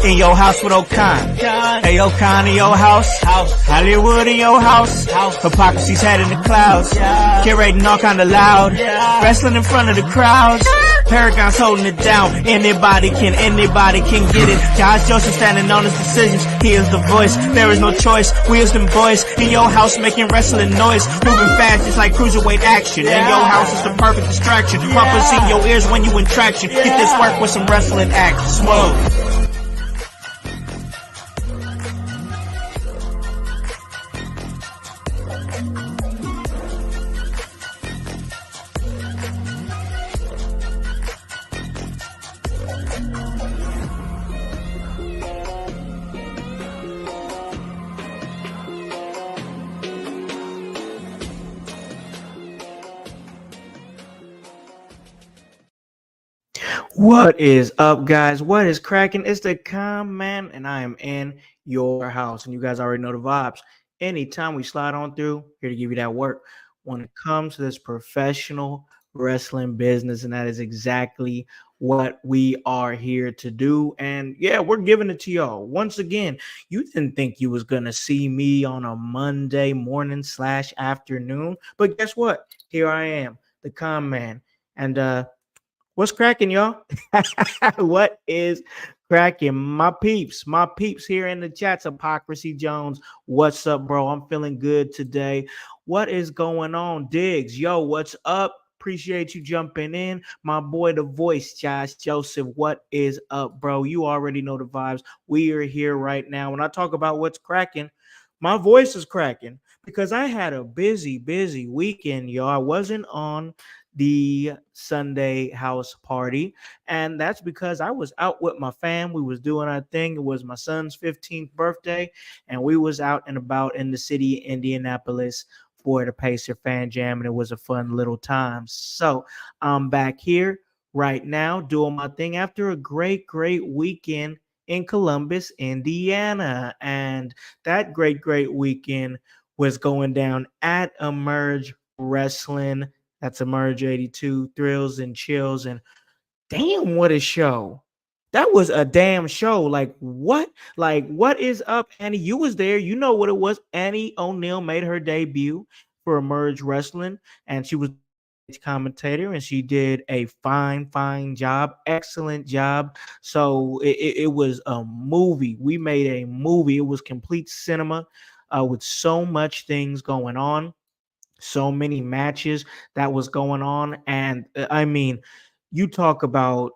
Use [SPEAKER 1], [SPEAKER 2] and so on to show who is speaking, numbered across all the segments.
[SPEAKER 1] In your house with O'Con. Hey, O'Con in your house. Hollywood in your house. Hypocrisy's head in the clouds. Curating all kind of loud. Wrestling in front of the crowds. Paragon's holding it down. Anybody can get it. Josh Joseph standing on his decisions. He is the voice. There is no choice. We as them boys in your house making wrestling noise. Moving fast just like cruiserweight action. And your house is the perfect distraction. Rumpus in your ears when you in traction. Get this work with some wrestling action. Smooth. What is up, guys? What is cracking? It's the Man, and I am in your house. And you guys already know the vibes. Anytime we slide on through, here to give you that work when it comes to this professional wrestling business. And that is exactly what we are here to do. And yeah, we're giving it to y'all. Once again, you didn't think you was going to see me on a Monday morning / afternoon. But guess what? Here I am, the Man. And, what's cracking, y'all? What is cracking? My peeps here in the chats. Hypocrisy Jones, what's up, bro? I'm feeling good today. What is going on? Diggs, yo, what's up? Appreciate you jumping in. My boy, the voice, Josh Joseph, what is up, bro? You already know the vibes. We are here right now. When I talk about what's cracking, my voice is cracking because I had a busy weekend, y'all. I wasn't on the Sunday house party, and that's because I was out with my fam. We was doing our thing. It was my son's 15th birthday, and we was out and about in the city of Indianapolis for the Pacer Fan Jam, and it was a fun little time. So I'm back here right now doing my thing after a great weekend in Columbus, Indiana. And that great weekend was going down at Emerge Wrestling. That's Emerge 82, Thrills and Chills. And damn, what a show. That was a damn show. Like, what is up, Annie? You was there. You know what it was. Annie O'Neil made her debut for Emerge Wrestling, and she was a commentator, and she did a fine job. Excellent job. So it was a movie. We made a movie. It was complete cinema with so much things going on. So many matches that was going on. And I mean, you talk about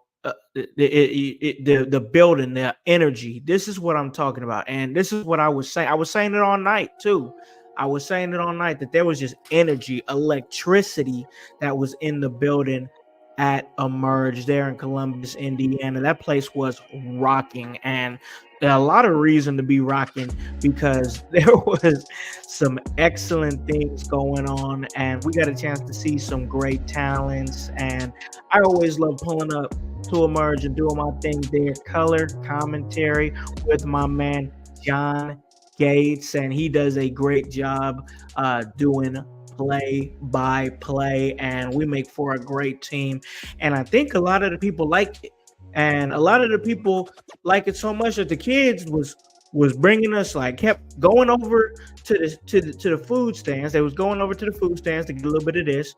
[SPEAKER 1] the building, the energy. This is what I'm talking about. And this is what I was saying. I was saying it all night too. I was saying it all night that there was just energy, electricity that was in the building at Emerge there in Columbus, Indiana. That place was rocking, and a lot of reason to be rocking because there was some excellent things going on, and we got a chance to see some great talents. And I always love pulling up to Emerge and doing my thing there, color commentary with my man John Gates, and he does a great job doing play-by-play, and we make for a great team. And I think a lot of the people like it, and a lot of the people like it so much that the kids was bringing us, like, kept going over to the food stands. They was going over to the food stands to get a little bit of this.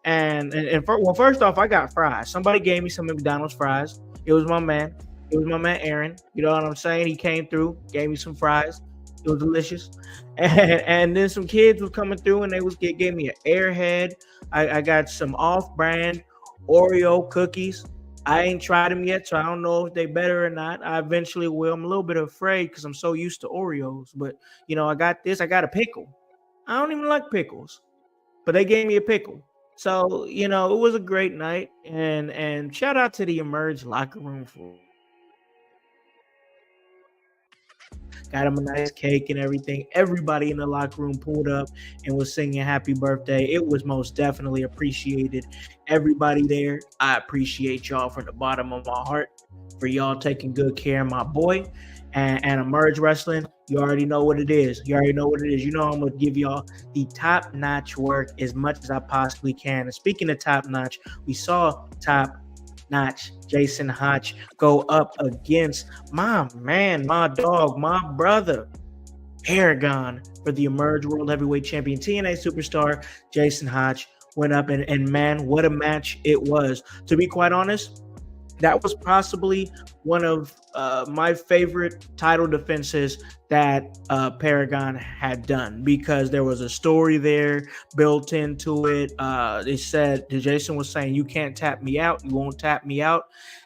[SPEAKER 1] Well, first off, I got fries. Somebody gave me some McDonald's fries. It was my man Aaron. You know what I'm saying? He came through, gave me some fries. It was delicious. And then some kids was coming through, and they gave me an Airhead. I got some off-brand Oreo cookies. I ain't tried them yet, so I don't know if they better or not. I eventually will. I'm a little bit afraid because I'm so used to Oreos. But, you know, I got this. I got a pickle. I don't even like pickles, but they gave me a pickle. So, you know, it was a great night. And shout out to the Emerge locker room for got him a nice cake and everything. Everybody in the locker room pulled up and was singing happy birthday. It was most definitely appreciated. Everybody there, I appreciate y'all from the bottom of my heart for y'all taking good care of my boy. And Emerge Wrestling, you already know what it is. You know I'm going to give y'all the top-notch work as much as I possibly can. And speaking of top-notch, we saw top notch Jason Hotch go up against my man, my dog, my brother, Paragon, for the Emerge World Heavyweight Champion. TNA superstar Jason Hotch went up, and man, what a match it was. To be quite honest, that was possibly one of my favorite title defenses that Paragon had done, because there was a story there built into it. They said, Jason was saying, "You can't tap me out. You won't tap me out."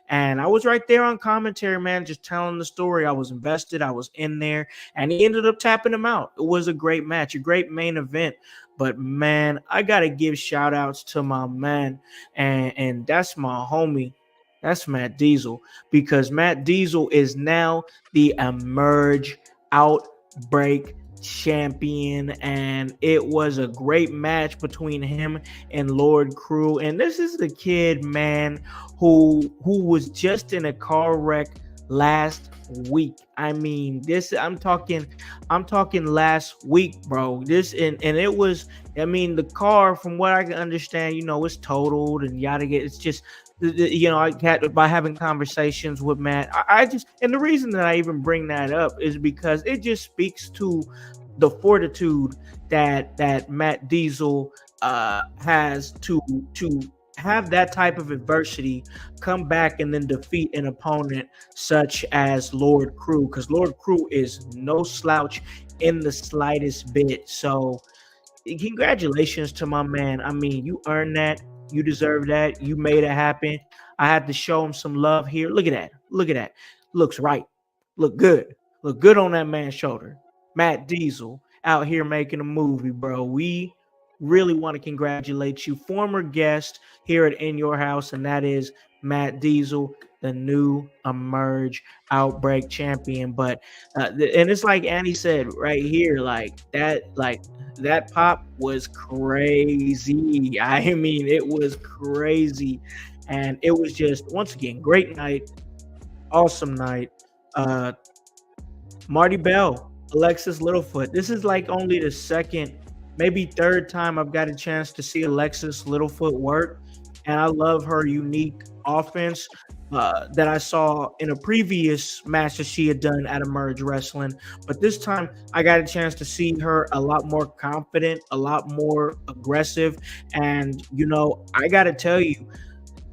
[SPEAKER 1] And I was right there on commentary, man, just telling the story. I was invested. I was in there, and he ended up tapping him out. It was a great match, a great main event. But man, I gotta give shout outs to my man, and that's my homie. That's Matt Diesel, because Matt Diesel is now the Emerge Outbreak champion, and it was a great match between him and Lord Crew. And this is the kid, man, who was just in a car wreck last week. I mean, I'm talking last week, bro. And it was, I mean, the car, from what I can understand, it's totaled and yada yada. It's just, I had, by having conversations with Matt, I just, and the reason that I even bring that up is because it just speaks to the fortitude that Matt Diesel has to have that type of adversity, come back and then defeat an opponent such as Lord Crew, because Lord Crew is no slouch in the slightest bit. So congratulations to my man. I mean, you earned that. You deserve that. You made it happen. I had to show him some love here. Look at that. Look at that. Looks right. Look good. Look good on that man's shoulder. Matt Diesel out here making a movie, bro. We really want to congratulate you. Former guest here at In Your House, and that is Matt Diesel, the new Emerge Outbreak champion. But and it's like Annie said right here, like that pop was crazy. I mean, it was crazy. And it was just, once again, great night, awesome night. Marty Bell, Alexis Littlefoot. This is like only the second, maybe third time I've got a chance to see Alexis Littlefoot work. And I love her unique offense that I saw in a previous match that she had done at Emerge Wrestling. But this time I got a chance to see her a lot more confident, a lot more aggressive. And, I got to tell you,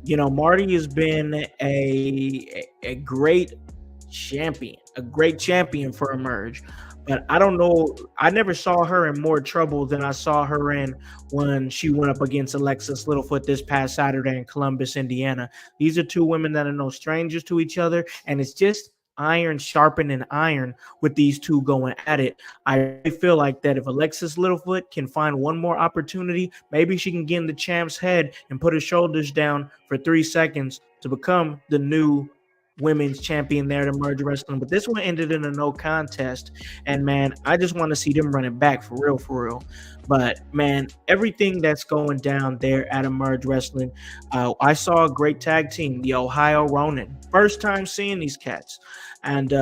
[SPEAKER 1] Marty has been a great champion for Emerge. But I don't know, I never saw her in more trouble than I saw her in when she went up against Alexis Littlefoot this past Saturday in Columbus, Indiana. These are two women that are no strangers to each other, and it's just iron sharpening iron with these two going at it. I really feel like that if Alexis Littlefoot can find one more opportunity, maybe she can get in the champ's head and put her shoulders down for 3 seconds to become the new women's champion there at Emerge Wrestling. But this one ended in a no contest, and man, I just want to see them running back for real. But man, everything that's going down there at Emerge Wrestling, I saw a great tag team, the Ohio Ronin. First time seeing these cats, and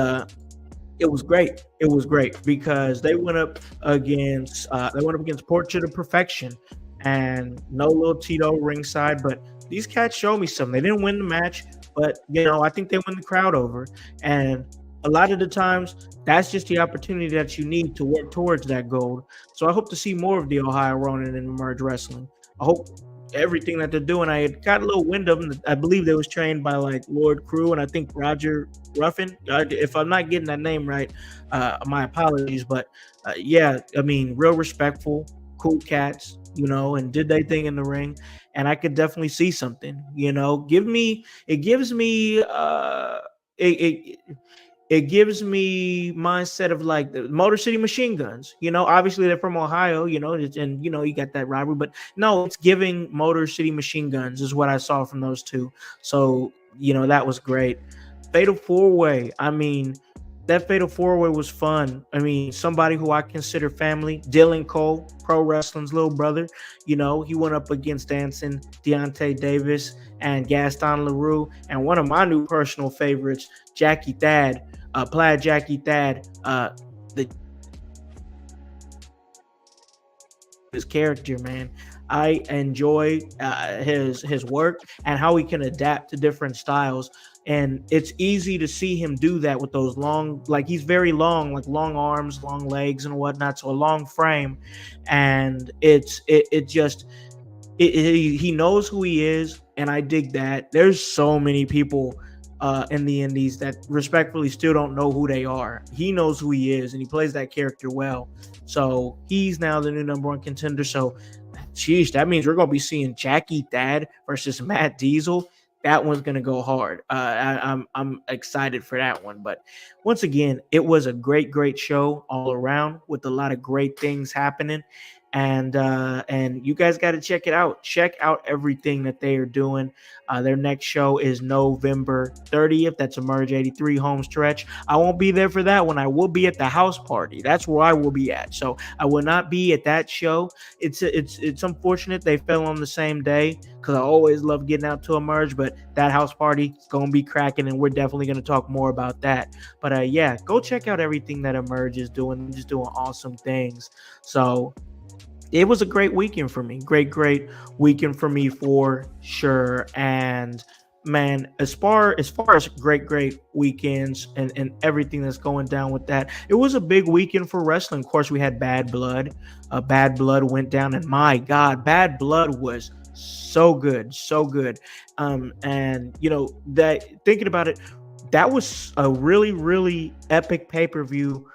[SPEAKER 1] it was great. It was great because they went up against Portrait of Perfection, and no little Tito ringside. But these cats showed me something. They didn't win the match, but I think they win the crowd over. And a lot of the times, that's just the opportunity that you need to work towards that goal. So I hope to see more of the Ohio Ronin in Emerge Wrestling. I hope everything that they're doing. I had got a little wind of them. I believe they was trained by like Lord Crew and I think Roger Ruffin. If I'm not getting that name right, my apologies. But yeah, I mean, real respectful, cool cats, and did they thing in the ring. And I could definitely see something, it gives me mindset of like the Motor City Machine Guns. Obviously they're from Ohio, and you got that rivalry, but no, it's giving Motor City Machine Guns is what I saw from those two. So, that was great. Fatal 4-Way. I mean, that Fatal 4-Way was fun. I mean, somebody who I consider family, Dylan Cole, pro wrestling's little brother. He went up against Dancing Deontay Davis and Gaston LaRue, and one of my new personal favorites, Jackie Thad, Plaid Jackie Thad, his character, man. I enjoy his work and how he can adapt to different styles. And it's easy to see him do that with those long, like he's very long, like long arms, long legs, and whatnot. So a long frame, and it just he knows who he is, and I dig that. There's so many people in the indies that respectfully still don't know who they are. He knows who he is, and he plays that character well. So he's now the new number one contender. So, sheesh, that means we're gonna be seeing Jackie Thad versus Matt Diesel. That one's gonna go hard. I'm excited for that one. But once again, it was a great show all around with a lot of great things happening, and you guys got to check it out. Check out everything that they are doing. Their next show is November 30th. That's a Merge 83 home stretch. I won't be there for that one. I will be at the house party. That's where I will be at. So I will not be at that show. It's unfortunate they fell on the same day, because I always love getting out to a Merge, but that house party is going to be cracking, and we're definitely going to talk more about that. But yeah, go check out everything that Emerge is doing. They're just doing awesome things. So it was a great weekend for me. Great weekend for me for sure. And man, as far as great weekends and everything that's going down with that, it was a big weekend for wrestling. Of course, we had Bad Blood. Bad Blood went down, and my God, Bad Blood was so good. And that, thinking about it, that was a really epic pay-per-view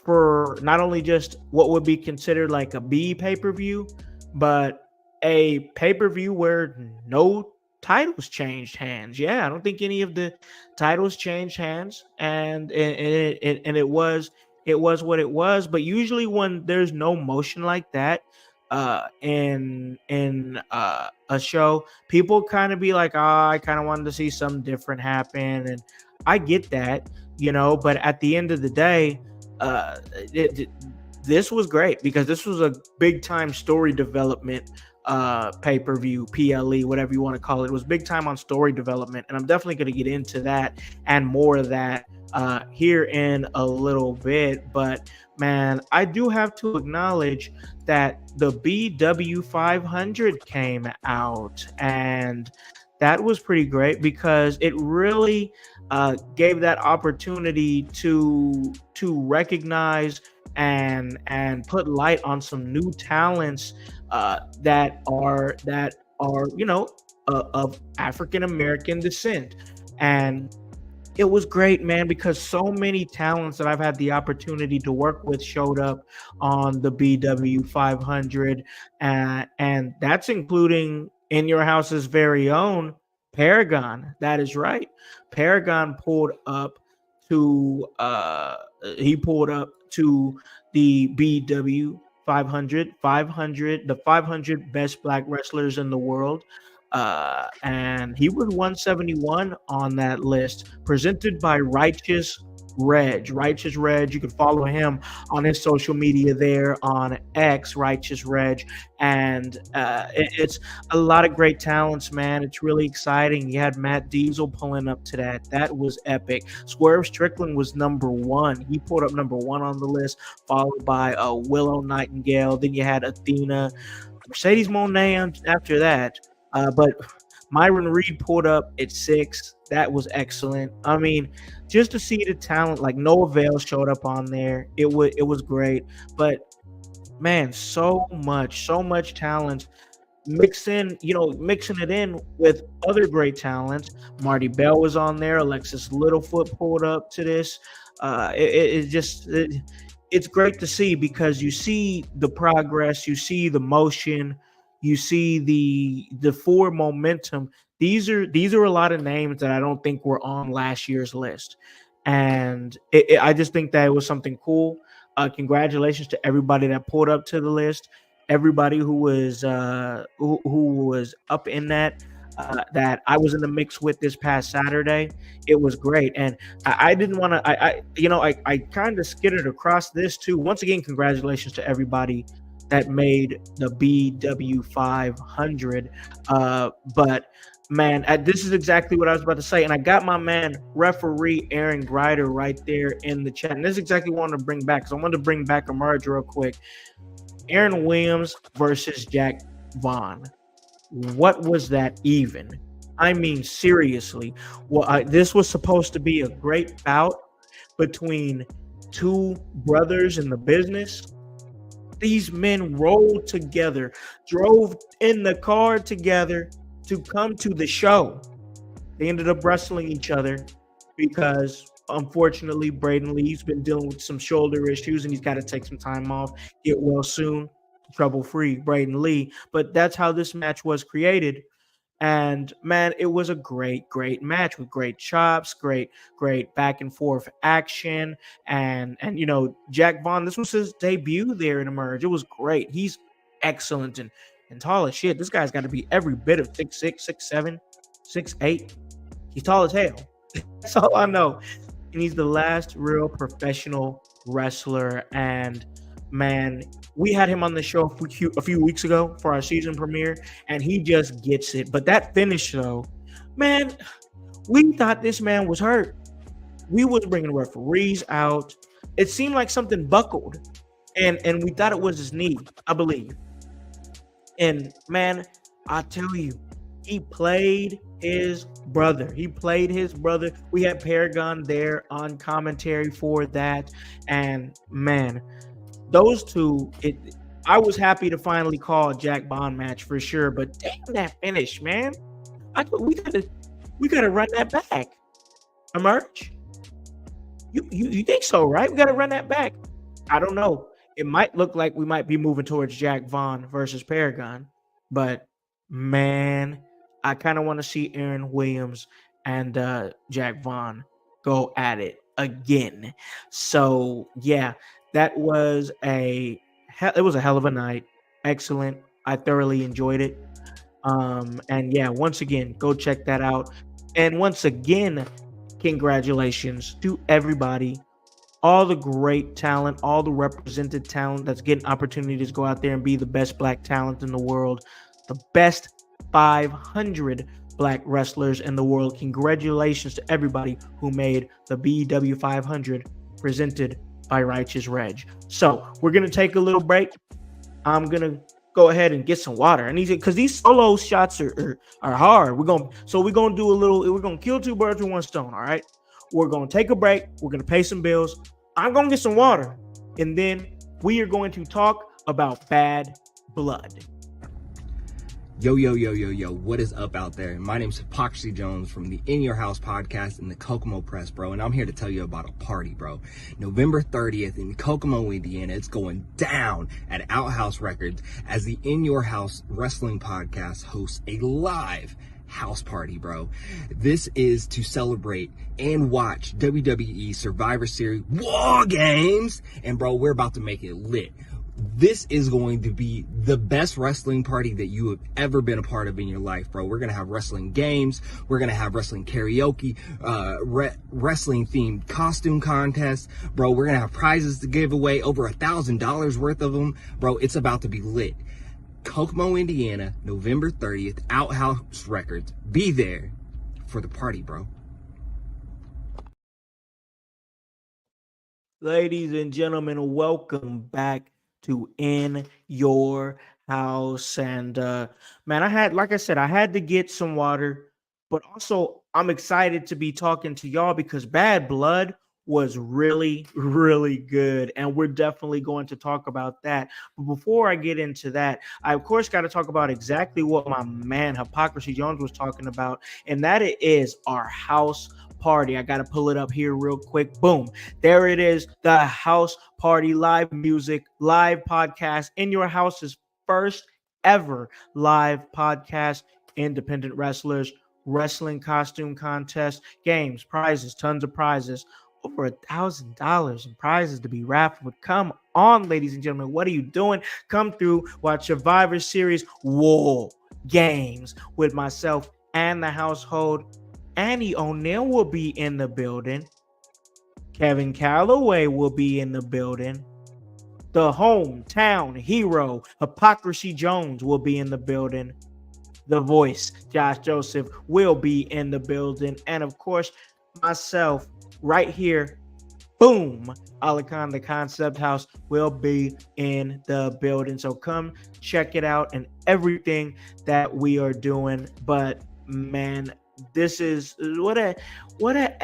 [SPEAKER 1] for not only just what would be considered like a B pay-per-view, but a pay-per-view where no titles changed hands. Yeah, I don't think any of the titles changed hands, and it was what it was. But usually when there's no motion like that in a show, people kind of be like, I kind of wanted to see something different happen, and I get that, but at the end of the day, this was great, because this was a big time story development pay-per-view, PLE, whatever you want to call it. It was big time on story development, and I'm definitely going to get into that and more of that here in a little bit. But man, I do have to acknowledge that the BW 500 came out, and that was pretty great, because it really gave that opportunity to recognize and put light on some new talents that are of African American descent. And it was great, man, because so many talents that I've had the opportunity to work with showed up on the BW 500, and that's including In Your House's very own Paragon. That is right. Paragon pulled up to the BW 500, the 500 best black wrestlers in the world. And he was 171 on that list, presented by Righteous Reg. You can follow him on his social media there on X, Righteous Reg. And it's a lot of great talents, man. It's really exciting. You had Matt Diesel pulling up to that. That was epic. Swerve Strickland was number one. He pulled up number one on the list, followed by Willow Nightingale. Then you had Athena, Mercedes Moné after that. But Myron Reed pulled up at 6. That was excellent. I mean, just to see the talent, like Noah Vale showed up on there. It was great. But man, so much talent mixing it in with other great talents. Marty Bell was on there. Alexis Littlefoot pulled up to this. It's great to see, because you see the progress, you see the motion, you see the forward momentum. These are a lot of names that I don't think were on last year's list, and I just think that it was something cool. Congratulations to everybody that pulled up to the list, everybody who was up in that I was in the mix with this past Saturday. It was great, and I didn't want to. I kind of skittered across this too. Once again, congratulations to everybody that made the BW 500. But man, this is exactly what I was about to say. And I got my man, referee Aaron Grider, right there in the chat. And this is exactly what I wanted to bring back, because I wanted to bring back a merge real quick. Aaron Williams versus Jack Vaughn. What was that even? I mean, seriously. Well, this was supposed to be a great bout between two brothers in the business. These men rolled together, drove in the car together to come to the show. They ended up wrestling each other because unfortunately Braden Lee's been dealing with some shoulder issues and he's got to take some time off, get well soon, trouble free, Braden Lee. But that's how this match was created. And man, it was a great match with great chops, great back and forth action. And Jack Vaughn, this was his debut there in Emerge. It was great. He's excellent and tall as shit. This guy's got to be every bit of 6'6, 6'7, 6'8. He's tall as hell. That's all I know. And he's the last real professional wrestler. And man, we had him on the show a few weeks ago for our season premiere, and he just gets it. But that finish, though, man, we thought this man was hurt. We was bringing referees out. It seemed like something buckled, and we thought it was his knee, I believe. And man, I tell you, he played his brother. We had Paragon there on commentary for that. And man, those two, I was happy to finally call a Jack Vaughn match for sure. But damn that finish, man. We gotta run that back. Emerge? You think so, right? We gotta run that back. I don't know. It might look like we might be moving towards Jack Vaughn versus Paragon, but man, I kind of want to see Aaron Williams and Jack Vaughn go at it again. So yeah, it was a hell of a night. Excellent. I thoroughly enjoyed it. And yeah, once again, go check that out. And once again, congratulations to everybody, all the great talent, all the represented talent that's getting opportunities to go out there and be the best black talent in the world, the best 500 black wrestlers in the world. Congratulations to everybody who made the BW 500 presented by Righteous Reg. So we're going to take a little break. I'm going to go ahead and get some water. And because these solo shots are hard. We're going to kill two birds with one stone. All right. We're going to take a break. We're going to pay some bills. I'm going to get some water. And then we are going to talk about Bad Blood.
[SPEAKER 2] Yo, what is up out there? My name's Hypocrisy Jones from the In Your House podcast and the Kokomo Press, bro. And I'm here to tell you about a party, bro. November 30th in Kokomo, Indiana. It's going down at Outhouse Records as the In Your House Wrestling Podcast hosts a live house party, bro. This is to celebrate and watch WWE Survivor Series War Games. And bro, we're about to make it lit. This is going to be the best wrestling party that you have ever been a part of in your life, bro. We're going to have wrestling games. We're going to have wrestling karaoke, wrestling themed costume contests. Bro, we're going to have prizes to give away, over $1,000 worth of them. Bro, it's about to be lit. Kokomo, Indiana, November 30th, Outhouse Records. Be there for the party, bro.
[SPEAKER 1] Ladies and gentlemen, welcome back to In Your House. And man, I had to get some water, but also I'm excited to be talking to y'all because Bad Blood was really good, and we're definitely going to talk about that. But before I get into that, I of course got to talk about exactly what my man Hypocrisy Jones was talking about, and that it is our house party. I got to pull it up here real quick. Boom. There it is. The house party, live music, live podcast, In Your House's first ever live podcast, independent wrestlers, wrestling costume contest, games, prizes, tons of prizes, over $1,000 in prizes to be raffled with. Come on, ladies and gentlemen. What are you doing? Come through, watch Survivor Series War Games with myself and the household. Annie O'Neill will be in the building. Kevin Calloway will be in the building. The hometown hero, Hypocrisy Jones, will be in the building. The voice, Josh Joseph, will be in the building. And of course, myself right here boom, Alacon, the Concept House will be in the building. So come check it out and everything that we are doing. But man, this is what a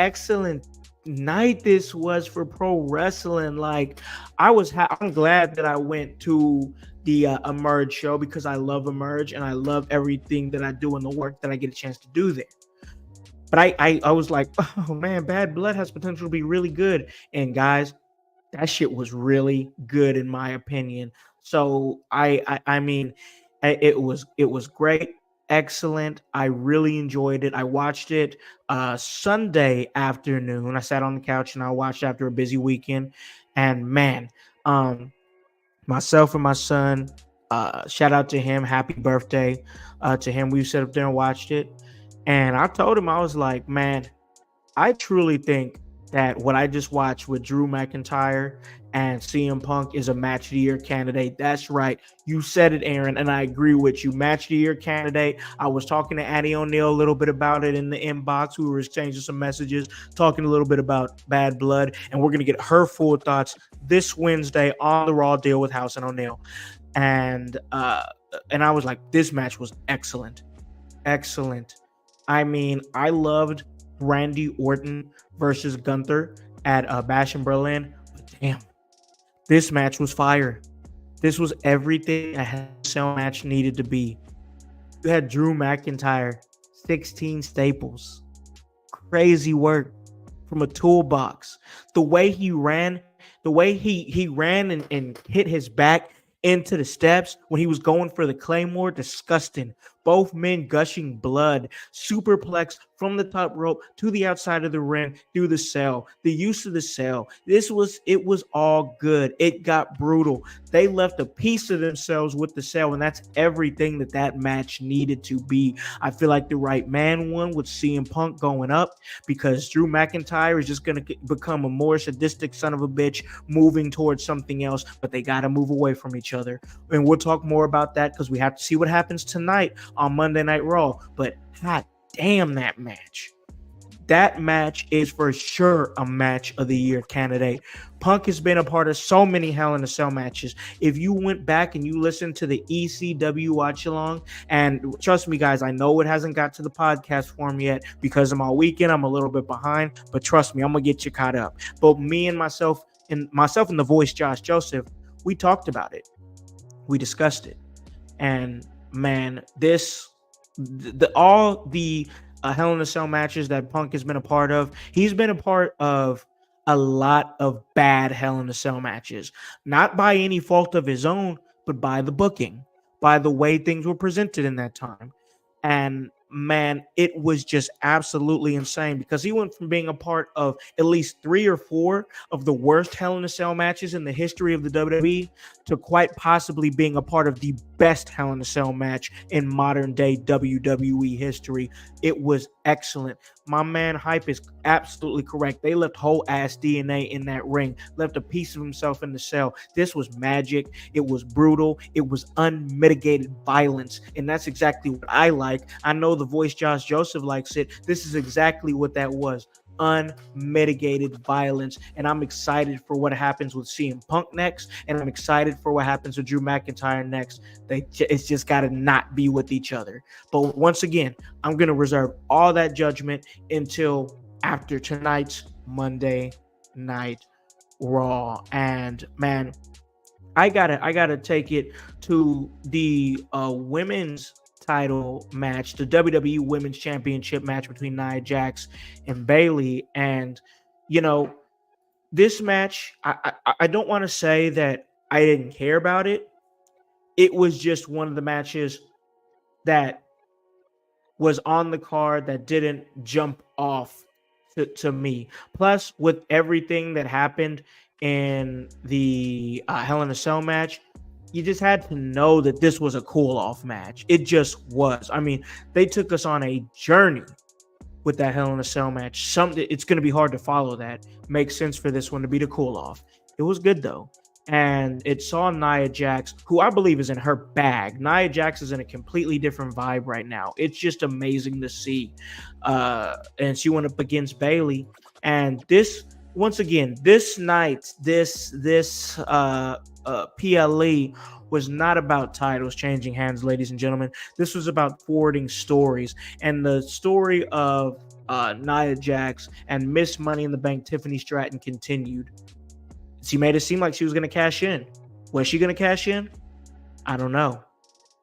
[SPEAKER 1] excellent night this was for pro wrestling. Like I'm glad that I went to the Emerge show because I love Emerge and I love everything that I do and the work that I get a chance to do there. But I was like, oh man, Bad Blood has potential to be really good. And guys, that shit was really good in my opinion. So I mean, it was great, excellent. I really enjoyed it. I watched it Sunday afternoon. I sat on the couch and I watched after a busy weekend. And man, um, myself and my son, shout out to him, happy birthday to him. We sat up there and watched it. And I told him, I was like, man, I truly think that what I just watched with Drew McIntyre and CM Punk is a match of the year candidate. That's right. You said it, Aaron, and I agree with you. Match of the year candidate. I was talking to Addie O'Neill a little bit about it in the inbox. We were exchanging some messages, talking a little bit about Bad Blood, and we're going to get her full thoughts this Wednesday on the Raw deal with House and O'Neill. And I was like, this match was excellent. Excellent. I mean, I loved Randy Orton versus Gunther at Bash in Berlin. But damn, this match was fire. This was everything a Hell in a Cell match needed to be. You had Drew McIntyre, 16 staples. Crazy work from a toolbox. The way he ran, the way he ran and hit his back into the steps when he was going for the Claymore, disgusting. Both men gushing blood, superplex from the top rope to the outside of the ring through the cell. The use of the cell. It was all good. It got brutal. They left a piece of themselves with the cell, and that's everything that match needed to be. I feel like the right man won with CM Punk going up because Drew McIntyre is just going to become a more sadistic son of a bitch moving towards something else, but they got to move away from each other. And we'll talk more about that because we have to see what happens tonight on Monday Night Raw. But god damn, that match. That match is for sure a match of the year candidate. Punk has been a part of so many Hell in a Cell matches. If you went back and you listened to the ECW watch along, and trust me, guys, I know it hasn't got to the podcast form yet because of my weekend. I'm a little bit behind, but trust me, I'm gonna get you caught up. But me and myself and the voice Josh Joseph, we talked about it. We discussed it. And man, all the Hell in a Cell matches that Punk has been a part of, he's been a part of a lot of bad Hell in a Cell matches. Not by any fault of his own, but by the booking, by the way things were presented in that time. And man, it was just absolutely insane because he went from being a part of at least 3 or 4 of the worst Hell in a Cell matches in the history of the WWE to quite possibly being a part of the best Hell in a Cell match in modern day WWE history. It was excellent. My man Hype is absolutely correct. They left whole ass DNA in that ring, left a piece of himself in the cell. This was magic. It was brutal. It was unmitigated violence. And that's exactly what I like. I know the voice Josh Joseph likes it. This is exactly what that was. Unmitigated violence, and I'm excited for what happens with CM Punk next, and I'm excited for what happens with Drew McIntyre next. It's just got to not be with each other. But once again, I'm going to reserve all that judgment until after tonight's Monday Night Raw. And man, I gotta take it to the women's title match, the WWE Women's Championship match between Nia Jax and Bayley. And you know, this match, I don't want to say that I didn't care about it. It was just one of the matches that was on the card that didn't jump off to me. Plus, with everything that happened in the Hell in a Cell match, you just had to know that this was a cool off match. It just was. I mean, they took us on a journey with that Hell in a Cell match. It's going to be hard to follow that. Makes sense for this one to be the cool off. It was good though. And it saw Nia Jax, who I believe is in her bag. Nia Jax is in a completely different vibe right now. It's just amazing to see. And she went up against Bayley. And this once again, this night, this PLE was not about titles changing hands, ladies and gentlemen. This was about forwarding stories, and the story of Nia Jax and Miss Money in the Bank Tiffany Stratton continued. She made it seem like she was going to cash in. Was she going to cash in? I don't know.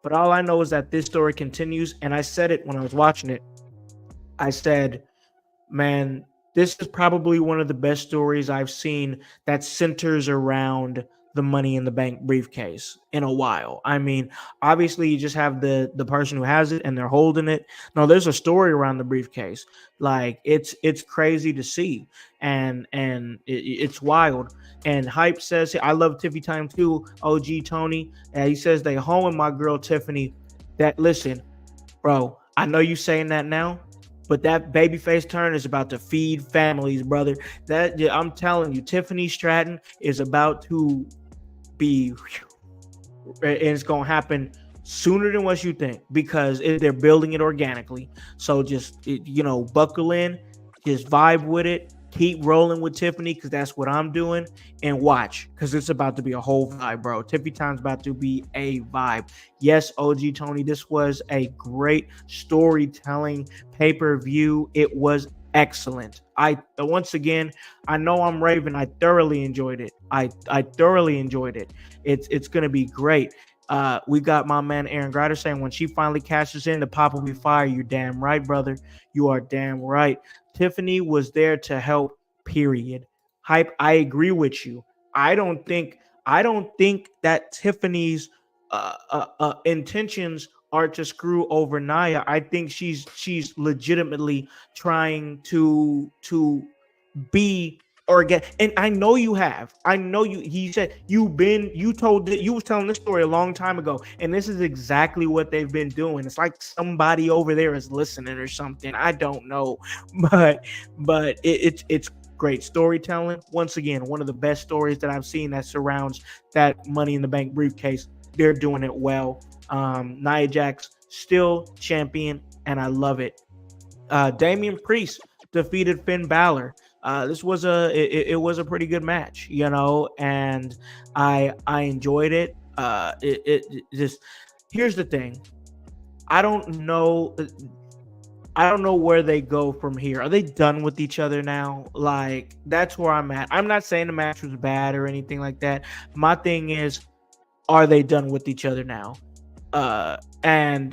[SPEAKER 1] But all I know is that this story continues, and I said it when I was watching it. I said, man, this is probably one of the best stories I've seen that centers around the Money in the Bank briefcase in a while. I mean, obviously you just have the person who has it and they're holding it. No, there's a story around the briefcase. Like it's crazy to see, and it's wild. And Hype says, I love Tiffy Time too, OG Tony. And he says they home with my girl Tiffany. That listen, bro, I know you saying that now, but that babyface turn is about to feed families, brother. That I'm telling you, Tiffany Stratton is about to be, and it's gonna happen sooner than what you think because they're building it organically. So just buckle in, just vibe with it. Keep rolling with Tiffany because that's what I'm doing, and watch because it's about to be a whole vibe, bro. Tiffany Time's about to be a vibe. Yes, OG Tony, this was a great storytelling pay-per-view. It was excellent. Once again, I know I'm raving. I thoroughly enjoyed it. I thoroughly enjoyed it. It's gonna be great. We got my man Aaron Grider saying when she finally cashes in, the pop will be fire. You're damn right, brother. You are damn right. Tiffany was there to help, period. Hype, I agree with you. I don't think that Tiffany's intentions are to screw over Nia. I think she's legitimately trying to be or get, and I know you have. I know you. He said you was telling this story a long time ago, and this is exactly what they've been doing. It's like somebody over there is listening or something. I don't know, but it's great storytelling. Once again, one of the best stories that I've seen that surrounds that Money in the Bank briefcase. They're doing it well. Nia Jax still champion, and I love it. Damian Priest defeated Finn Balor. This was it was a pretty good match, and I enjoyed it. It just, here's the thing. I don't know where they go from here. Are they done with each other now? Like, that's where I'm at. I'm not saying the match was bad or anything like that. My thing is, are they done with each other now? And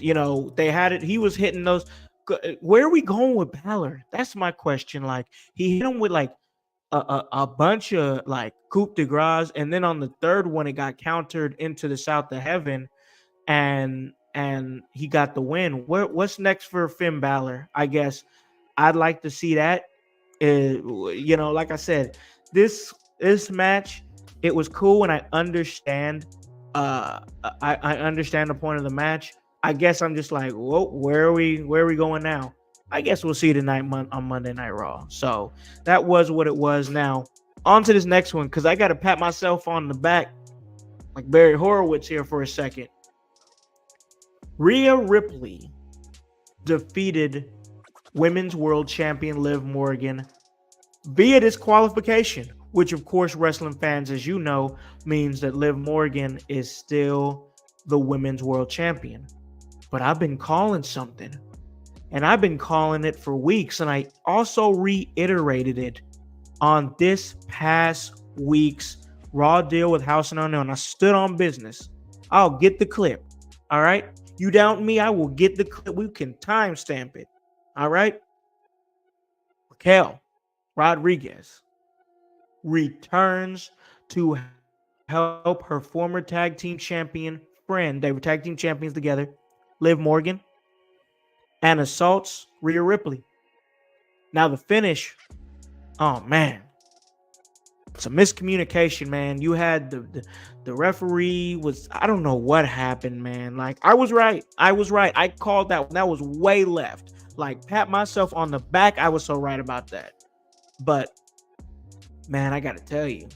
[SPEAKER 1] they had it. He was hitting those. Where are we going with Balor? That's my question. Like, he hit him with like a bunch of like coup de grace, and then on the third one, it got countered into the South of Heaven, and he got the win. What's next for Finn Balor? I guess I'd like to see that. Like I said, this match, it was cool, and I understand. I understand the point of the match. I guess I'm just like, whoa, where are we going now? I guess we'll see tonight on Monday Night Raw. So that was what it was. Now on to this next one, because I got to pat myself on the back like Barry Horowitz here for a second. Rhea Ripley defeated Women's World Champion Liv Morgan via disqualification, which of course wrestling fans, as you know, means that Liv Morgan is still the Women's World Champion. But I've been calling something, and I've been calling it for weeks, and I also reiterated it on this past week's Raw deal with House and Unknown. I stood on business. I'll get the clip. All right? You doubt me, I will get the clip. We can timestamp it. All right? Raquel Rodriguez returns to help her former tag team champion friend. They were tag team champions together, Liv Morgan, and assaults Rhea Ripley. Now the finish, oh man, it's a miscommunication, man. You had the referee was, I don't know what happened, man. Like, I was right. I called that one. That was way left. Like, pat myself on the back. I was so right about that. But man, I gotta tell you,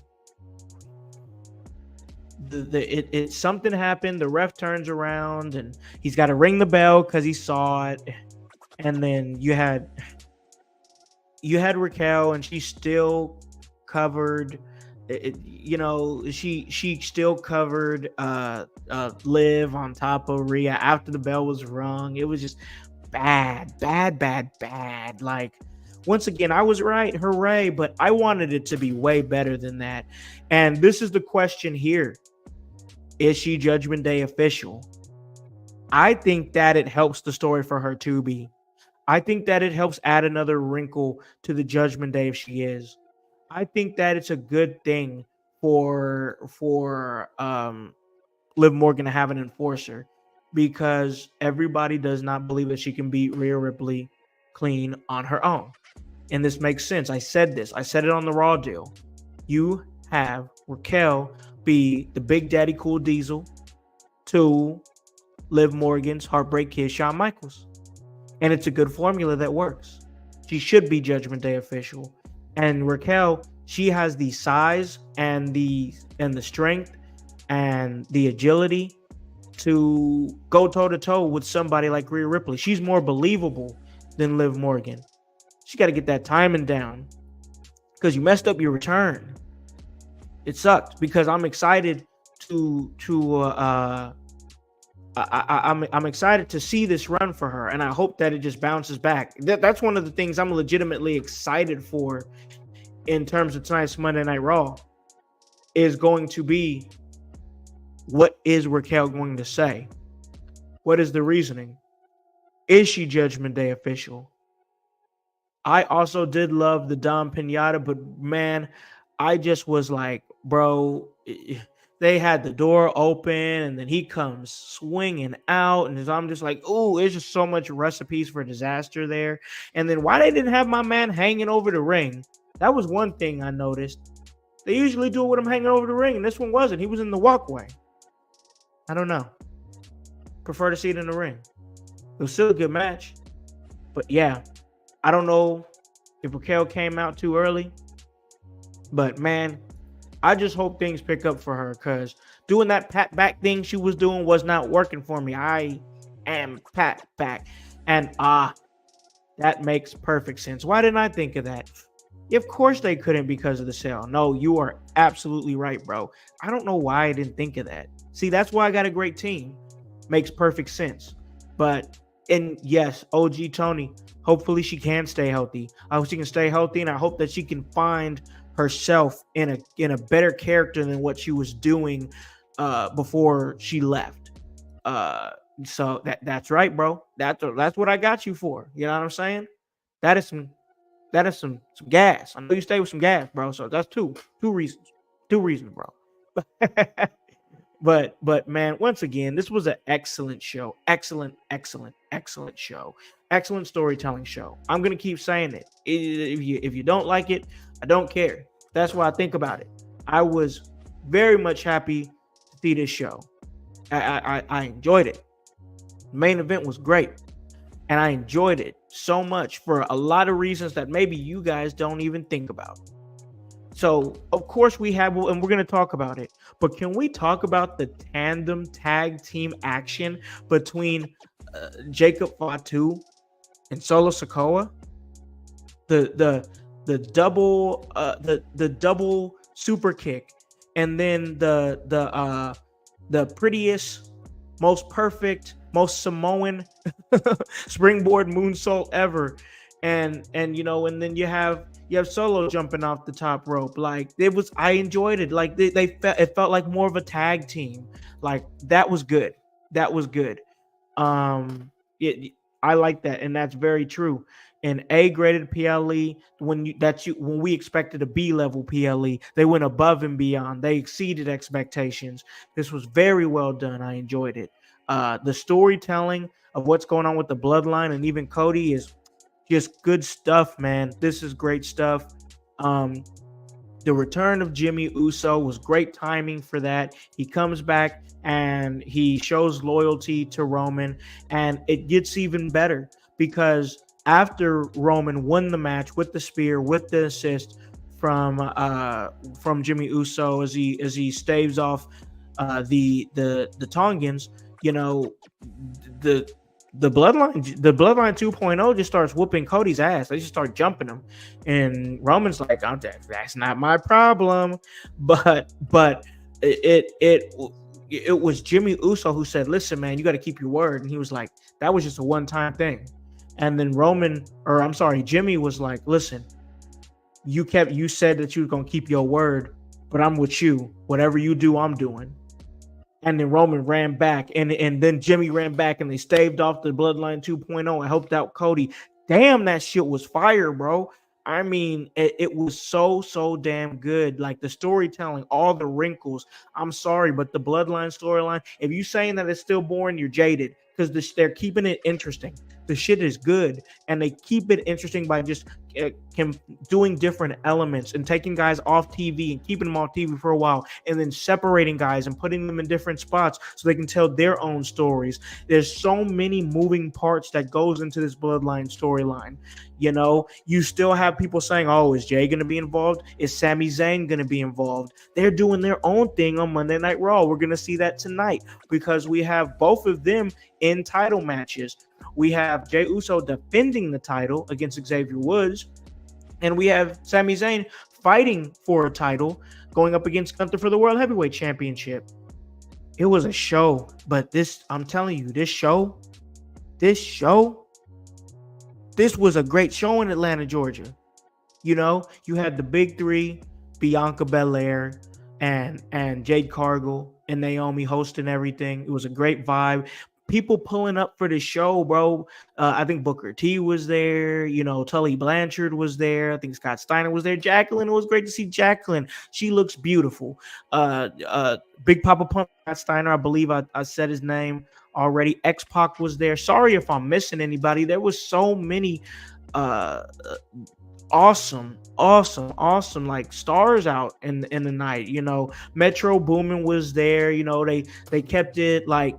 [SPEAKER 1] something happened. The ref turns around and he's got to ring the bell because he saw it. And then you had Raquel, and she still covered. She still covered Liv on top of Rhea after the bell was rung. It was just bad, bad, bad, bad. Like, once again, I was right, hooray, but I wanted it to be way better than that. And this is the question here. Is she Judgment Day official? I think that it helps the story for her to be. I think that it helps add another wrinkle to the Judgment Day if she is. I think that it's a good thing for Liv Morgan to have an enforcer, because everybody does not believe that she can beat Rhea Ripley clean on her own. And this makes sense. I said this. I said it on the Raw deal. You have Raquel be the Big Daddy Cool Diesel to Liv Morgan's Heartbreak Kid Shawn Michaels. And it's a good formula that works. She should be Judgment Day official. And Raquel, she has the size and the strength and the agility to go toe-to-toe with somebody like Rhea Ripley. She's more believable than Liv Morgan. She got to get that timing down, because you messed up your return. It sucked, because I'm excited I'm excited to see this run for her, and I hope that it just bounces back. That's one of the things I'm legitimately excited for in terms of tonight's Monday Night Raw, is going to be, what is Raquel going to say? What is the reasoning? Is she Judgment Day official? I also did love the Dom Pinata, but man, I just was like, bro, they had the door open and then he comes swinging out, and I'm just like, oh, there's just so much recipes for disaster there. And then why they didn't have my man hanging over the ring? That was one thing I noticed. They usually do it with him hanging over the ring, and this one wasn't. He was in the walkway. I don't know. Prefer to see it in the ring. It was still a good match. But yeah, I don't know if Raquel came out too early. But man, I just hope things pick up for her, because doing that pat back thing she was doing was not working for me. I am pat back. And that makes perfect sense. Why didn't I think of that? Of course they couldn't, because of the sale. No, you are absolutely right, bro. I don't know why I didn't think of that. See, that's why I got a great team. Makes perfect sense. And yes, OG Tony, hopefully she can stay healthy. I hope she can stay healthy, and I hope that she can find herself in a better character than what she was doing before she left. So that's right, bro. That's what I got you for. You know what I'm saying? That is some gas. I know you stay with some gas, bro. So that's two reasons. Two reasons, bro. But man, once again, this was an excellent show. Excellent show. Excellent storytelling show. I'm gonna keep saying it. If you don't like it, I don't care. That's what I think about it. I was very much happy to see this show. I enjoyed it. The main event was great, and I enjoyed it so much for a lot of reasons that maybe you guys don't even think about. So, of course, we have, and we're going to talk about it, but can we talk about the tandem tag team action between Jacob Fatu and Solo Sikoa? The double super kick, and then the prettiest, most perfect, most Samoan springboard moonsault ever. And then you have Solo jumping off the top rope. Like, I enjoyed it. Like it felt like more of a tag team. Like, that was good. I like that, and that's very true. An A-graded PLE, when we expected a B-level PLE, they went above and beyond. They exceeded expectations. This was very well done. I enjoyed it. The storytelling of what's going on with the bloodline and even Cody is just good stuff, man. This is great stuff. The return of Jimmy Uso was great timing for that. He comes back and he shows loyalty to Roman, and it gets even better because after Roman won the match with the spear, with the assist from Jimmy Uso as he staves off the Tongans, the bloodline 2.0 just starts whooping Cody's ass. They just start jumping him, and Roman's like, that's not my problem. But it was Jimmy Uso who said, listen, man, you got to keep your word. And he was like, that was just a one-time thing. And then Jimmy was like, listen, you said that you were going to keep your word, but I'm with you. Whatever you do, I'm doing. And then Roman ran back, and then Jimmy ran back, and they staved off the Bloodline 2.0 and helped out Cody. Damn, that shit was fire, bro. I mean, it was so damn good. Like the storytelling, all the wrinkles. I'm sorry, but the Bloodline storyline, if you saying that it's still boring, you're jaded, because they're keeping it interesting. The shit is good, and they keep it interesting by just doing different elements and taking guys off TV and keeping them off TV for a while, and then separating guys and putting them in different spots so they can tell their own stories. There's so many moving parts that goes into this Bloodline storyline. You know, you still have people saying, oh, is Jay going to be involved? Is Sami Zayn going to be involved? They're doing their own thing on Monday Night Raw. We're going to see that tonight because we have both of them in title matches. We have Jey Uso defending the title against Xavier Woods, and we have Sami Zayn fighting for a title going up against Gunther for the World Heavyweight Championship. It was a show, but I'm telling you, this was a great show in Atlanta, Georgia. You know, you had the big three, Bianca Belair and Jade Cargill and Naomi hosting everything. It was a great vibe. People pulling up for the show, bro. I think Booker T was there. You know, Tully Blanchard was there. I think Scott Steiner was there. Jacqueline, it was great to see Jacqueline. She looks beautiful. Big Papa Pump, Scott Steiner, I believe I said his name already. X-Pac was there. Sorry if I'm missing anybody. There was so many awesome like stars out in the night. You know, Metro Boomin was there. You know, they kept it like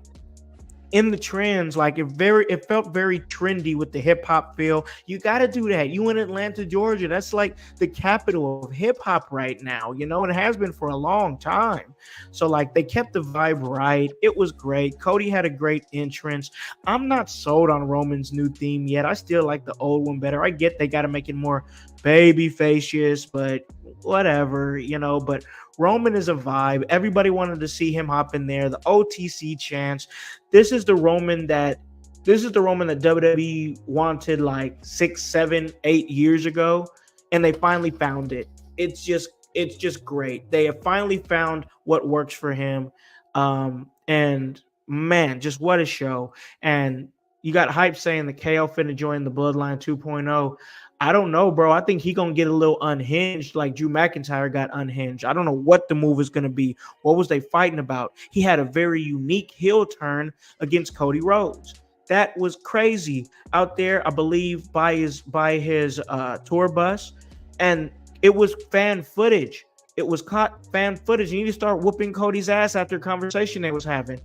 [SPEAKER 1] in the trends, like it felt very trendy with the hip hop feel. You got to do that. You in Atlanta, Georgia, that's like the capital of hip hop right now, you know, and it has been for a long time. So like they kept the vibe right. It was great. Cody had a great entrance. I'm not sold on Roman's new theme yet. I still like the old one better. I get they got to make it more baby facious, but whatever, you know, but Roman is a vibe. Everybody wanted to see him hop in there. The OTC chants. This is the Roman that WWE wanted like 6, 7, 8 years ago, and they finally found it. It's just great. They have finally found what works for him. And man, just what a show. And you got hype saying the KO finna join the Bloodline 2.0. I don't know, bro. I think he gonna get a little unhinged like Drew McIntyre got unhinged. I don't know what the move is gonna be. What was they fighting about? He had a very unique heel turn against Cody Rhodes. That was crazy out there, I believe, by his tour bus, and it was fan footage. It was caught fan footage. You need to start whooping Cody's ass after a conversation they was having.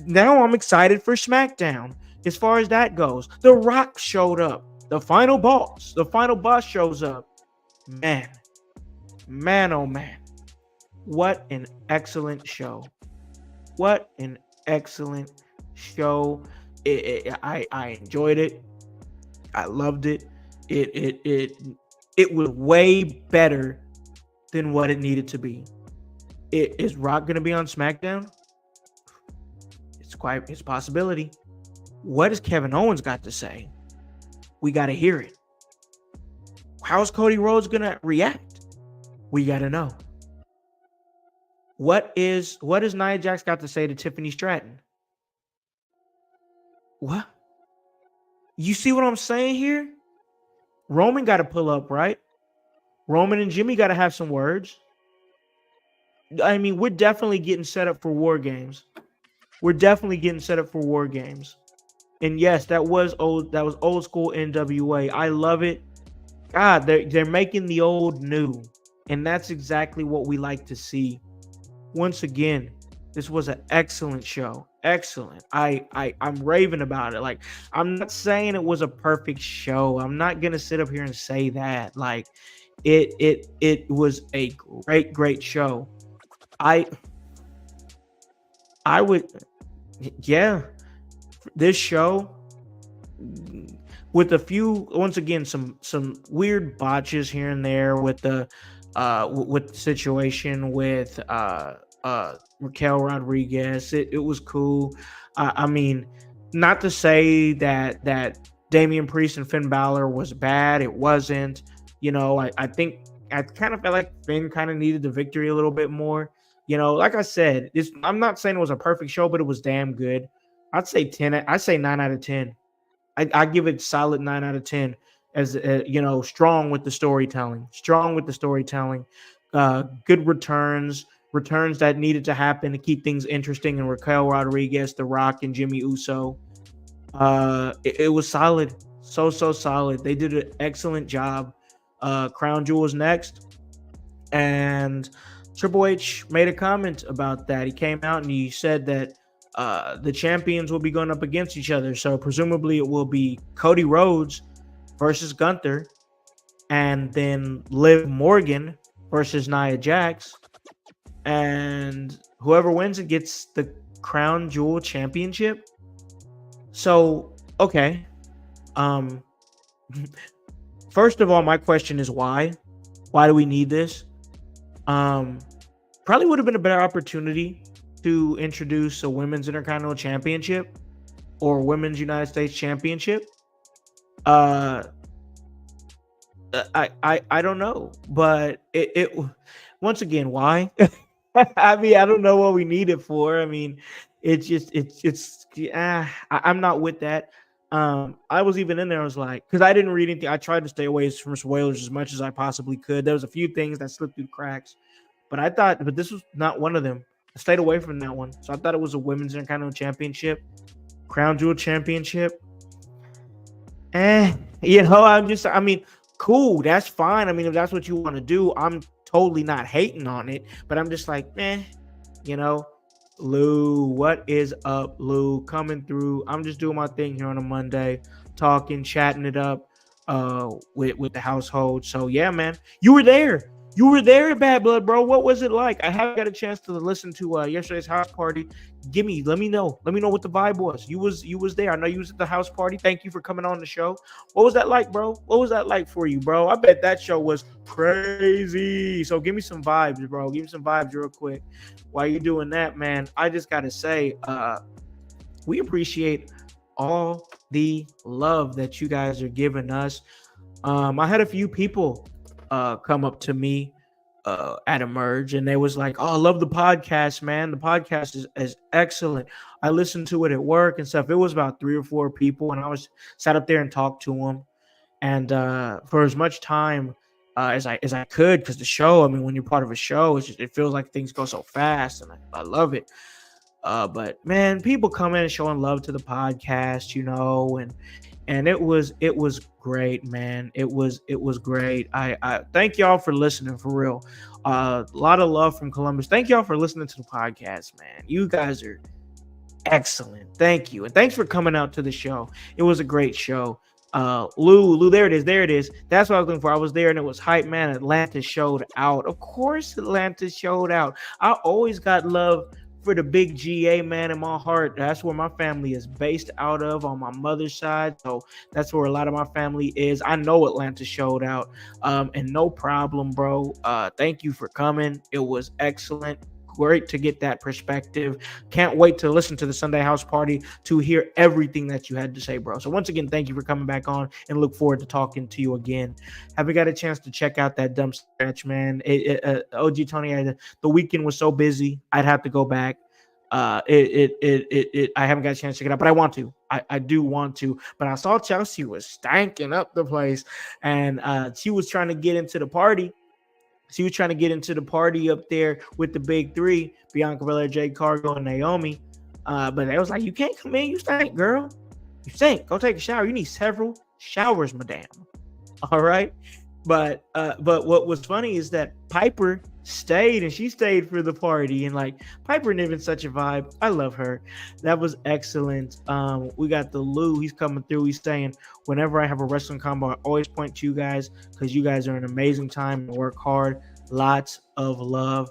[SPEAKER 1] Now I'm excited for SmackDown. As far as that goes, The Rock showed up. The final boss shows up. Man, oh man. What an excellent show. What an excellent show. I enjoyed it. I loved it. It was way better than what it needed to be. Is Rock going to be on SmackDown? It's a possibility. What has Kevin Owens got to say? We got to hear it. How's Cody Rhodes going to react? We got to know. What is Nia Jax got to say to Tiffany Stratton? What? You see what I'm saying here? Roman got to pull up, right? Roman and Jimmy got to have some words. I mean, we're definitely getting set up for War Games. And yes, that was old school NWA. I love it. God, they're making the old new. And that's exactly what we like to see. Once again, this was an excellent show. Excellent. I'm raving about it. Like, I'm not saying it was a perfect show. I'm not gonna sit up here and say that. Like, it was a great show. I would, yeah. this show, with a few, once again, some weird botches here and there with the with the situation with Raquel Rodriguez. It was cool. I mean, not to say that Damian Priest and Finn Balor was bad. It wasn't. I think I kind of felt like Finn kind of needed the victory a little bit more. Like I said, I'm not saying it was a perfect show, but it was damn good. I'd say 10. I'd say 9 out of 10. I give it solid 9 out of 10 as strong with the storytelling, good returns that needed to happen to keep things interesting. And Raquel Rodriguez, The Rock, and Jimmy Uso, it was solid, so solid. They did an excellent job. Crown Jewel's next, and Triple H made a comment about that. He came out and he said that the champions will be going up against each other. So presumably it will be Cody Rhodes versus Gunther, and then Liv Morgan versus Nia Jax, and whoever wins it gets the Crown Jewel Championship. So, okay. First of all, my question is why? Why do we need this? Probably would have been a better opportunity to introduce a women's Intercontinental Championship or women's United States Championship. I don't know, but it once again, why? I mean, I don't know what we need it for. I mean, I'm not with that. I was even in there. I was like, because I didn't read anything. I tried to stay away from spoilers as much as I possibly could. There was a few things that slipped through the cracks, but this was not one of them. I stayed away from that one. So I thought it was a women's Intercontinental Championship, Crown Jewel Championship. I mean, cool. That's fine. I mean, if that's what you want to do, I'm totally not hating on it. But I'm just like, Lou, what is up, Lou? Coming through. I'm just doing my thing here on a Monday, talking, chatting it up with the household. So yeah, man, you were there. You were there at Bad Blood, bro. What was it like? I haven't got a chance to listen to yesterday's house party. Let me know. Let me know what the vibe was. You was there. I know you was at the house party. Thank you for coming on the show. What was that like, bro? What was that like for you, bro? I bet that show was crazy. So give me some vibes, bro. Give me some vibes real quick. While you're doing that, man, I just gotta say, we appreciate all the love that you guys are giving us. I had a few people come up to me at Emerge, and they was like, "Oh, I love the podcast, man. The podcast is excellent. I listened to it at work and stuff." It was about 3 or 4 people, and I was sat up there and talked to them, and for as much time as I could, because the show, I mean, when you're part of a show, it feels like things go so fast, and I love it. But man, people come in and showing love to the podcast, and it was great, man. It was great. I thank y'all for listening, for real. A lot of love from Columbus. Thank y'all for listening to the podcast, man. You guys are excellent. Thank you, and thanks for coming out to the show. It was a great show. Lou, there it is. That's what I was looking for. I was there and it was hype, man. Atlanta showed out. Of course, Atlanta showed out. I always got love for the big GA, man, in my heart. That's where my family is based out of on my mother's side. So that's where a lot of my family is. I know Atlanta showed out. And no problem, bro. Thank you for coming. It was excellent. Great to get that perspective. Can't wait to listen to the Sunday house party to hear everything that you had to say, bro. So once again, thank you for coming back on, and look forward to talking to you again. Haven't got a chance to check out that dump stretch, man. OG Tony, the weekend was so busy. I'd have to go back. I haven't got a chance to check it out, but I want to. I do want to. But I saw Chelsea was stanking up the place, and she was trying to get into the party. She was trying to get into the party up there with the big three, Bianca Belair, Jade Cargill, and Naomi. But they was like, "You can't come in. You stink, girl. You stink. Go take a shower. You need several showers, madame." All right. But what was funny is that Piper stayed, and she stayed for the party, and like Piper and even such a vibe. I love her. That was excellent. We got the Lou. He's coming through. He's saying, whenever I have a wrestling combo, I always point to you guys because you guys are an amazing time and work hard. Lots of love.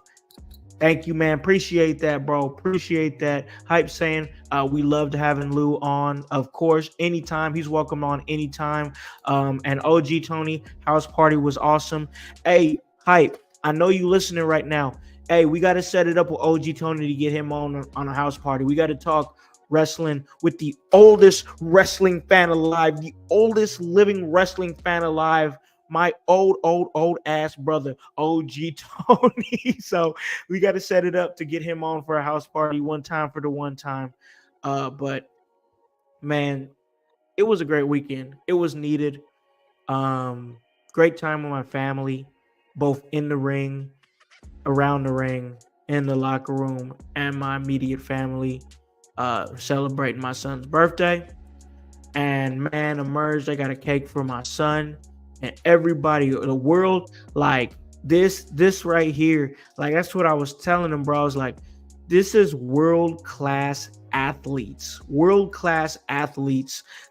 [SPEAKER 1] Thank you, man. Appreciate that, bro. Appreciate that. Hype saying we loved having Lou on. Of course, anytime he's welcome on anytime. And OG Tony house party was awesome. Hey, Hype. I know you listening right now. Hey, we got to set it up with OG Tony to get him on a house party. We got to talk wrestling with the oldest wrestling fan alive, the oldest living wrestling fan alive, my old ass brother, OG Tony. So we got to set it up to get him on for a house party one time for the one time. But man, it was a great weekend. It was needed. Um, Great time with my family, both in the ring, around the ring, in the locker room, and my immediate family. Celebrating my son's birthday. And man, emerged. I got a cake for my son and everybody, the world. Like this right here. Like that's what I was telling them, bro. I was like, this is world class athletes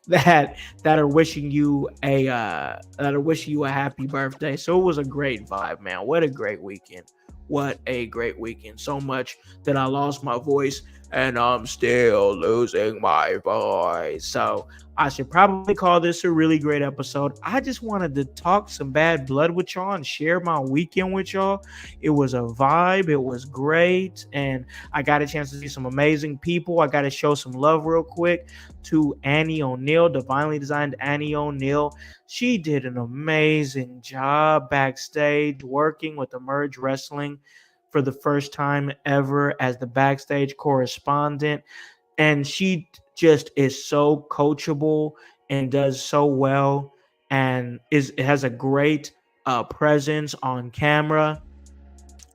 [SPEAKER 1] that are wishing you a happy birthday. So it was a great vibe, man. What a great weekend. What a great weekend. So much that I lost my voice and I'm still losing my voice. So I should probably call this a really great episode. I just wanted to talk some bad blood with y'all and share my weekend with y'all. It was a vibe. It was great. And I got a chance to see some amazing people. I got to show some love real quick to Annie O'Neill, divinely designed Annie O'Neill. She did an amazing job backstage working with Emerge Wrestling for the first time ever as the backstage correspondent. And she just is so coachable and does so well and has a great presence on camera.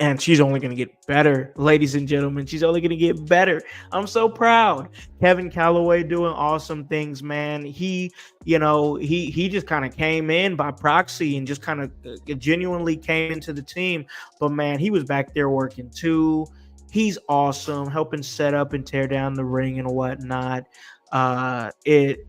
[SPEAKER 1] And she's only going to get better, ladies and gentlemen. She's only going to get better. I'm so proud. Kevin Calloway doing awesome things, man. He just kind of came in by proxy and just kind of genuinely came into the team. But man, he was back there working too. He's awesome, helping set up and tear down the ring and whatnot. It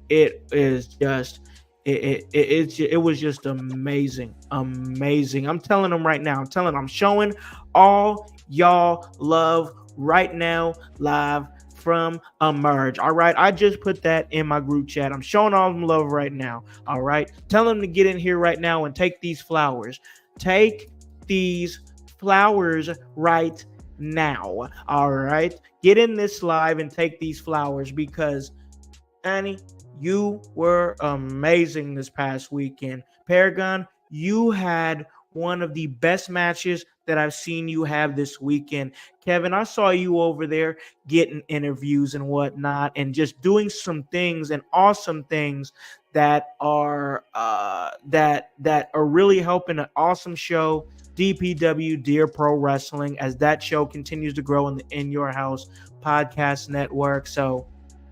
[SPEAKER 1] was just amazing. I'm telling them right now. I'm showing all y'all love right now live from Emerge. All right, I just put that in my group chat. I'm showing all them love right now. All right, tell them to get in here right now and take these flowers. Take these flowers right now. All right, get in this live and take these flowers because Annie, you were amazing this past weekend. Paragon, you had one of the best matches that I've seen you have this weekend. Kevin, I saw you over there getting interviews and whatnot and just doing some things and awesome things that are really helping an awesome show, DPW Dear Pro Wrestling, as that show continues to grow in the In Your House podcast network. So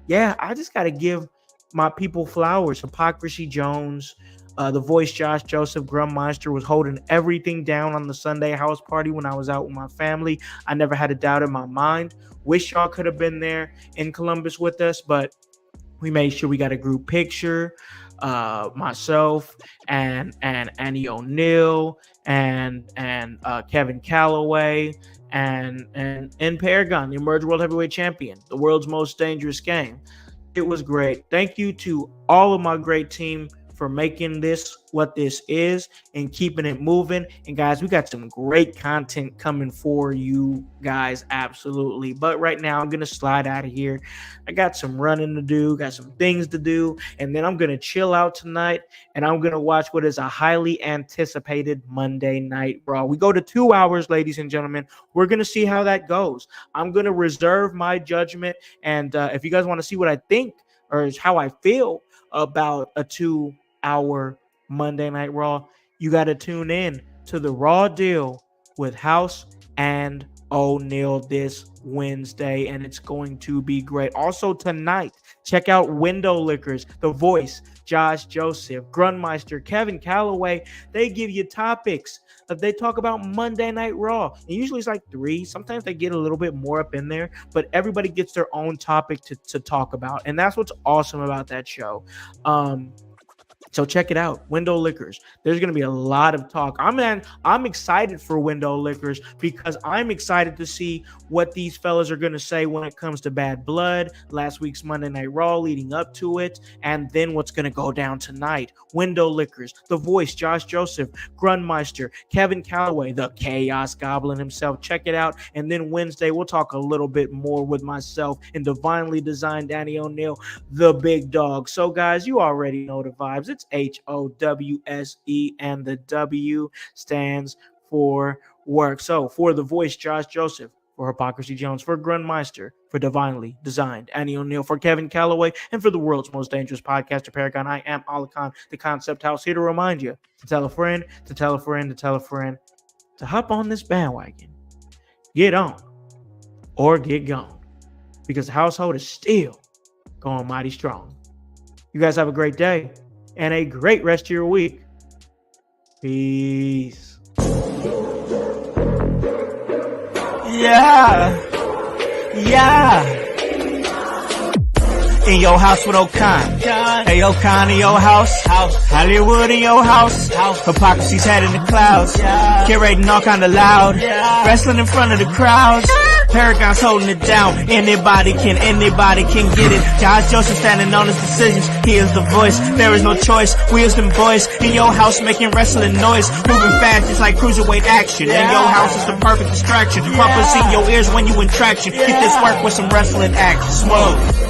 [SPEAKER 1] yeah, I just got to give my people flowers. Hypocrisy Jones, the voice Josh Joseph Grummeister was holding everything down on the Sunday house party when I was out with my family. I never had a doubt in my mind. Wish y'all could have been there in Columbus with us, but we made sure we got a group picture. Myself and Annie O'Neill and Kevin Calloway and Paragon, the Emerge World Heavyweight Champion, the world's most dangerous game. It was great. Thank you to all of my great team for making this what this is and keeping it moving. And guys, we got some great content coming for you guys, absolutely. But right now, I'm going to slide out of here. I got some running to do, got some things to do, and then I'm going to chill out tonight, and I'm going to watch what is a highly anticipated Monday Night Raw. We go to 2 hours, ladies and gentlemen. We're going to see how that goes. I'm going to reserve my judgment, and if you guys want to see what I think or how I feel about a 2-hour Monday Night Raw, you got to tune in to the Raw Deal with House and O'Neill this Wednesday, and it's going to be great. Also tonight, check out Window Liquors, The Voice, Josh Joseph, Grunmeister, Kevin Calloway. They give you topics. They talk about Monday Night Raw. And usually it's like 3. Sometimes they get a little bit more up in there, but everybody gets their own topic to talk about, and that's what's awesome about that show. So check it out, Window Liquors. There's going to be a lot of talk. I'm excited for Window Liquors because I'm excited to see what these fellas are going to say when it comes to Bad Blood, last week's Monday Night Raw leading up to it, and then what's going to go down tonight. Window Liquors, The Voice, Josh Joseph, Grunmeister, Kevin Calloway, the Chaos Goblin himself. Check it out. And then Wednesday, we'll talk a little bit more with myself and Divinely Designed Danny O'Neil, the big dog. So guys, you already know the vibes. It's HOWSE, and the W stands for work. So for The Voice, Josh Joseph, for Hypocrisy Jones, for Grunmeister, for Divinely Designed Annie O'Neil, for Kevin Calloway, and for the world's most dangerous podcaster, Paragon, I am Alakan, the Concept House, here to remind you to tell a friend, to tell a friend, to tell a friend, to hop on this bandwagon, get on, or get gone, because the household is still going mighty strong. You guys have a great day and a great rest of your week. Peace.
[SPEAKER 3] Yeah. In your house with O'Con. Hey, O'Con in your house. Hollywood in your house. Hypocrisy's head in the clouds. Curating all kind of loud. Wrestling in front of the crowds. Paragon's holding it down. Anybody can get it. Josh Joseph standing on his decisions. He is the voice. There is no choice. Wheels them boys in your house making wrestling noise. Moving fast just like cruiserweight action. In your house is the perfect distraction. Rumpus in your ears when you in traction. Get this work with some wrestling action. Smoke.